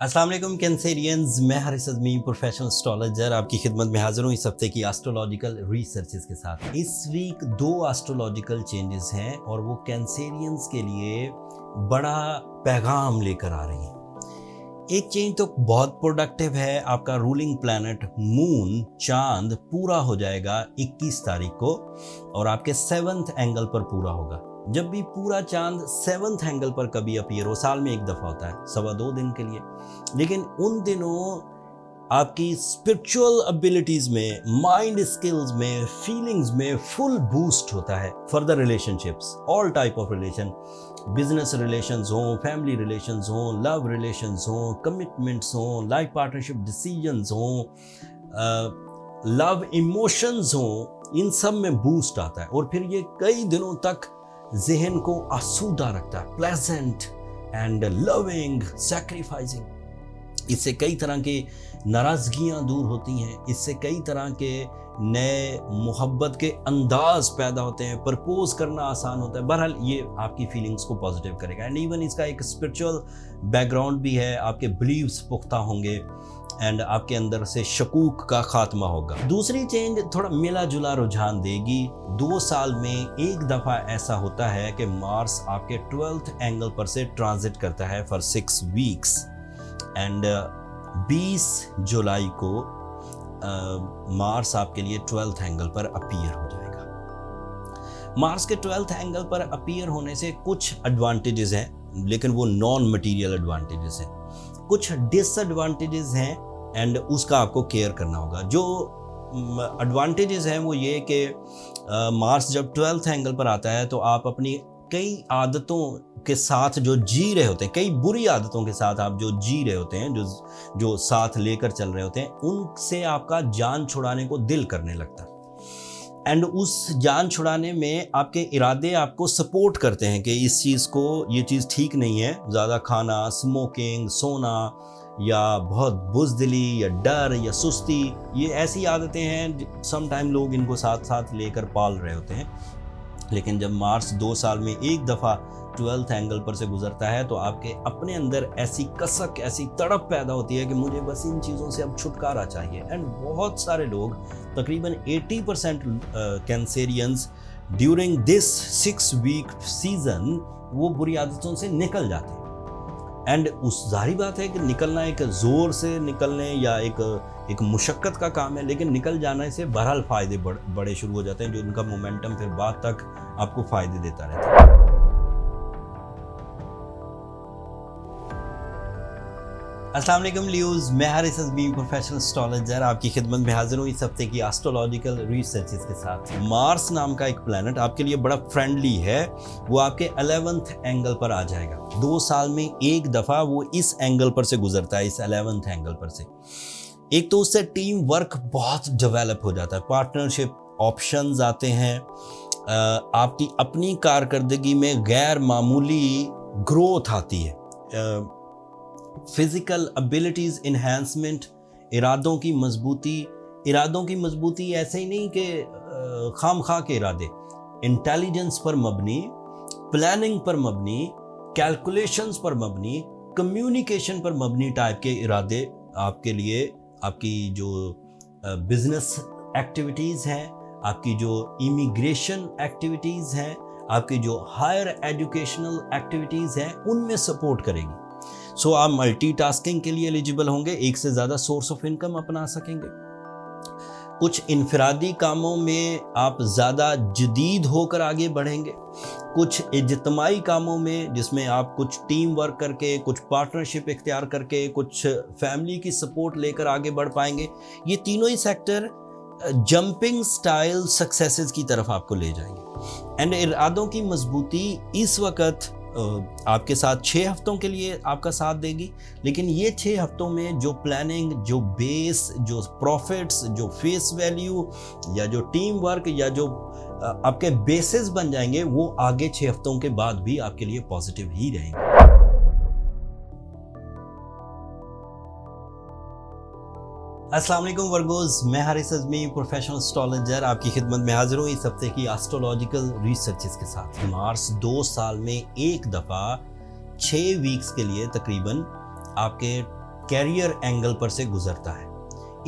अस्सलाम वालेकुम कैंसेरियंस, मैं हारिस अज़मी प्रोफेशनल एस्ट्रोलॉजर आपकी खिदमत में हाजिर हूँ इस हफ्ते की एस्ट्रोलॉजिकल रिसर्चेस के साथ। इस वीक 2 एस्ट्रोलॉजिकल चेंजेस हैं और वो कैंसेरियंस के लिए बड़ा पैगाम लेकर आ रही हैं। एक चेंज तो बहुत प्रोडक्टिव है, आपका रूलिंग प्लैनेट मून चांद पूरा हो जाएगा 21 तारीख को और आपके 7th एंगल पर पूरा होगा। जब भी पूरा चांद 7th एंगल पर कभी अपीयर हो, साल में एक दफ़ा होता है 2.25 दिन के लिए, लेकिन उन दिनों आपकी स्पिरिचुअल एबिलिटीज़ में, माइंड स्किल्स में, फीलिंग्स में फुल बूस्ट होता है for the relationships, all type of relation, business relations हों, फैमिली रिलेशंस हों, लव रिलेशंस हों, कमिटमेंट्स हों, लाइफ पार्टनरशिप डिसीजंस हों, लव इमोशंस हों, इन सब में बूस्ट आता है और फिर ये कई दिनों तक ज़हन को आसूदा रखता है, प्लेजेंट एंड लविंग, सैक्रिफाइसिंग। इससे कई तरह की नाराज़गियाँ दूर होती हैं, इससे कई तरह के नए मोहब्बत के अंदाज पैदा होते हैं, प्रपोज करना आसान होता है। बहरहाल ये आपकी फीलिंग्स को पॉजिटिव करेगा एंड इवन इसका एक स्पिरिचुअल बैकग्राउंड भी है, आपके बिलीव्स पुख्ता होंगे एंड आपके अंदर से शकूक का खात्मा होगा। दूसरी चेंज थोड़ा मिला जुला रुझान देगी। 2 साल में एक दफ़ा ऐसा होता है कि मार्स आपके 12th एंगल पर से ट्रांजिट करता है फॉर 6 वीक्स एंड 20 जुलाई को मार्स आपके लिए 12th एंगल पर अपीयर हो जाएगा। मार्स के 12th एंगल पर अपीयर होने से कुछ एडवांटेजेस हैं, लेकिन वो नॉन मटीरियल एडवांटेजेस हैं। कुछ डिसएडवांटेजेस हैं एंड उसका आपको केयर करना होगा। जो एडवांटेजेस हैं वो ये कि मार्स जब 12th एंगल पर आता है तो आप अपनी कई आदतों के साथ जो जी रहे होते हैं, कई बुरी आदतों के साथ आप जो जी रहे होते हैं, जो साथ लेकर चल रहे होते हैं, उनसे आपका जान छुड़ाने को दिल करने लगता है एंड उस जान छुड़ाने में आपके इरादे आपको सपोर्ट करते हैं कि इस चीज़ को, ये चीज़ ठीक नहीं है। ज़्यादा खाना, स्मोकिंग, सोना या बहुत बुज़दिली या डर या सुस्ती, ये ऐसी आदतें हैं सम टाइम लोग इनको साथ साथ लेकर पाल रहे होते हैं। लेकिन जब मार्स 2 साल में एक दफ़ा 12th एंगल पर से गुजरता है तो आपके अपने अंदर ऐसी कसक, ऐसी तड़प पैदा होती है कि मुझे बस इन चीज़ों से अब छुटकारा चाहिए। एंड बहुत सारे लोग, तकरीबन 80% Cancerians during this 6 week season वो बुरी आदतों से निकल जाते हैं एंड उस जाहिर बात है कि निकलना एक ज़ोर से निकलने या एक मुशक्क़त का काम है, लेकिन निकल जाने से बहरहाल फ़ायदे बड़े शुरू हो जाते हैं, जो उनका मोमेंटम फिर बाद तक आपको फ़ायदे देता रहता है। अस्सलाम वालेकुम लियोज़, मैं हारिस अज़मी प्रोफेशनल एस्ट्रोलॉजर आपकी खिदमत में हाजिर हूँ इस हफ्ते की एस्ट्रोलॉजिकल रिसर्चेस के साथ। मार्स नाम का एक प्लैनेट आपके लिए बड़ा फ्रेंडली है, वो आपके 11th एंगल पर आ जाएगा। 2 साल में एक दफ़ा वो इस एंगल पर से गुजरता है, इस 11th एंगल पर से। एक तो उससे टीम वर्क बहुत डेवलप हो जाता है, पार्टनरशिप ऑप्शंस आते हैं, आपकी अपनी कारकर्दगी में गैर मामूली ग्रोथ आती है, फिज़िकल एबिलिटीज़ इन्हांसमेंट, इरादों की मजबूती ऐसे ही नहीं कि खामखा के इरादे, इंटेलिजेंस पर मबनी, प्लानिंग पर मबनी, कैलकुलेशंस पर मबनी, कम्युनिकेशन पर मबनी टाइप के इरादे आपके लिए, आपकी जो बिजनेस एक्टिविटीज़ हैं, आपकी जो इमिग्रेशन एक्टिविटीज़ हैं, आपकी जो हायर एजुकेशनल एक्टिविटीज़ हैं, उनमें सपोर्ट करेगी। सो आप मल्टीटास्किंग के लिए एलिजिबल होंगे, एक से ज़्यादा सोर्स ऑफ इनकम अपना सकेंगे। कुछ इनफरादी कामों में आप ज़्यादा जदीद होकर आगे बढ़ेंगे, कुछ इज्तिमाई कामों में जिसमें आप कुछ टीम वर्क करके, कुछ पार्टनरशिप इख्तियार करके, कुछ फैमिली की सपोर्ट लेकर आगे बढ़ पाएंगे। ये तीनों ही सेक्टर जंपिंग स्टाइल सक्सेसेस की तरफ आपको ले जाएंगे एंड इरादों की मजबूती इस वक्त आपके साथ 6 हफ्तों के लिए आपका साथ देगी, लेकिन ये 6 हफ्तों में जो प्लानिंग, जो बेस, जो प्रॉफिट्स, जो फेस वैल्यू या जो टीम वर्क या जो आपके बेसिस बन जाएंगे, वो आगे 6 हफ्तों के बाद भी आपके लिए पॉजिटिव ही रहेंगे। अस्सलाम वालेकुम वर्गोज़, मैं हारिस अज़मी प्रोफेशनल एस्ट्रोलॉजर आपकी खिदमत में हाजिर हूँ इस हफ्ते की एस्ट्रोलॉजिकल रिसर्चेस के साथ। मार्स 2 साल में एक दफ़ा 6 वीक्स के लिए तकरीबन आपके कैरियर एंगल पर से गुजरता है।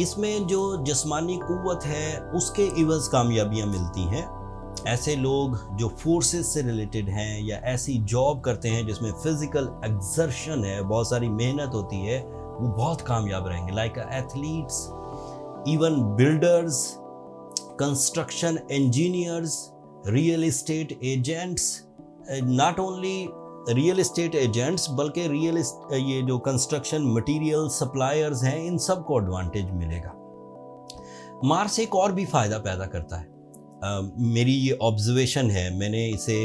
इसमें जो जिस्मानी कुव्वत है उसके इवज़ कामयाबियाँ मिलती हैं। ऐसे लोग जो फोर्सेस से रिलेटेड हैं या ऐसी जॉब करते हैं जिसमें फिजिकल एक्सर्शन है, बहुत सारी मेहनत होती है, वो बहुत कामयाब रहेंगे। Like athletes, even builders, construction engineers, real estate agents, not only real estate agents बल्कि ये जो कंस्ट्रक्शन मटेरियल सप्लायर्स हैं, इन सब को एडवांटेज मिलेगा। मार्स एक और भी फ़ायदा पैदा करता है। मेरी ये ऑब्जर्वेशन है, मैंने इसे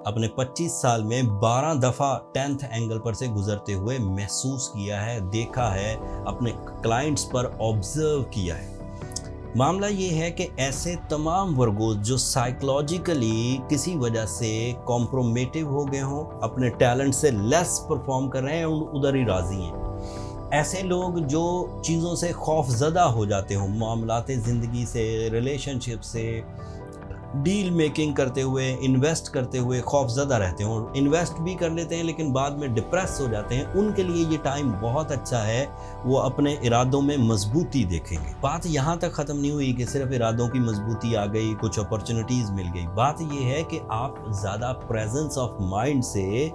अपने 25 साल में 12 दफ़ा 10th एंगल पर से गुजरते हुए महसूस किया है, देखा है, अपने क्लाइंट्स पर ऑब्जर्व किया है। मामला ये है कि ऐसे तमाम वर्गों जो साइकोलॉजिकली किसी वजह से कॉम्प्रोमेटिव हो गए हों, अपने टैलेंट से लेस परफॉर्म कर रहे हैं, उधर ही राज़ी हैं। ऐसे लोग जो चीज़ों से खौफज़दा हो जाते हों, मामलाते ज़िंदगी से, रिलेशनशिप से, डील मेकिंग करते हुए, इन्वेस्ट करते हुए खौफज़दा रहते हों, इन्वेस्ट भी कर लेते हैं लेकिन बाद में डिप्रेस हो जाते हैं, उनके लिए ये टाइम बहुत अच्छा है। वो अपने इरादों में मजबूती देखेंगे। बात यहाँ तक ख़त्म नहीं हुई कि सिर्फ इरादों की मजबूती आ गई, कुछ अपॉर्चुनिटीज़ मिल गई। बात ये है कि आप ज़्यादा प्रेजेंस ऑफ माइंड से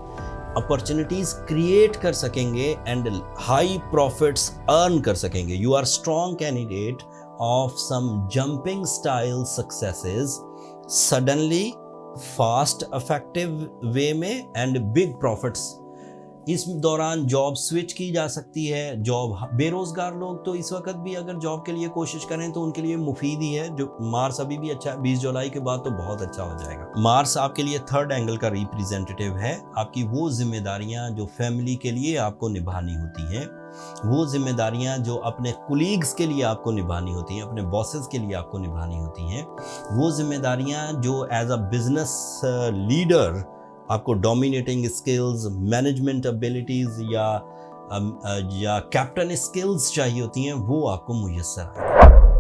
अपॉर्चुनिटीज़ क्रिएट कर सकेंगे एंड हाई प्रॉफिट्स अर्न कर सकेंगे। You are strong candidate of some jumping style successes, suddenly, fast, effective way में एंड बिग प्रॉफिट्स। इस दौरान जॉब स्विच की जा सकती है। जॉब, बेरोज़गार लोग तो इस वक्त भी अगर जॉब के लिए कोशिश करें तो उनके लिए मुफीद ही है। जो मार्स अभी भी अच्छा है, 20 जुलाई के बाद तो बहुत अच्छा हो जाएगा। मार्स आपके लिए 3rd एंगल का रिप्रेजेंटेटिव है। आपकी वो जिम्मेदारियां जो फैमिली के लिए आपको निभानी होती हैं, वो जिम्मेदारियां जो अपने कुलीग्स के लिए आपको निभानी होती हैं, अपने बॉसेस के लिए आपको निभानी होती हैं, वो जिम्मेदारियां जो एज अ बिजनेस लीडर आपको डोमिनेटिंग स्किल्स, मैनेजमेंट एबिलिटीज़ या कैप्टन स्किल्स चाहिए होती हैं, वो आपको मुयस्सर आएंगी।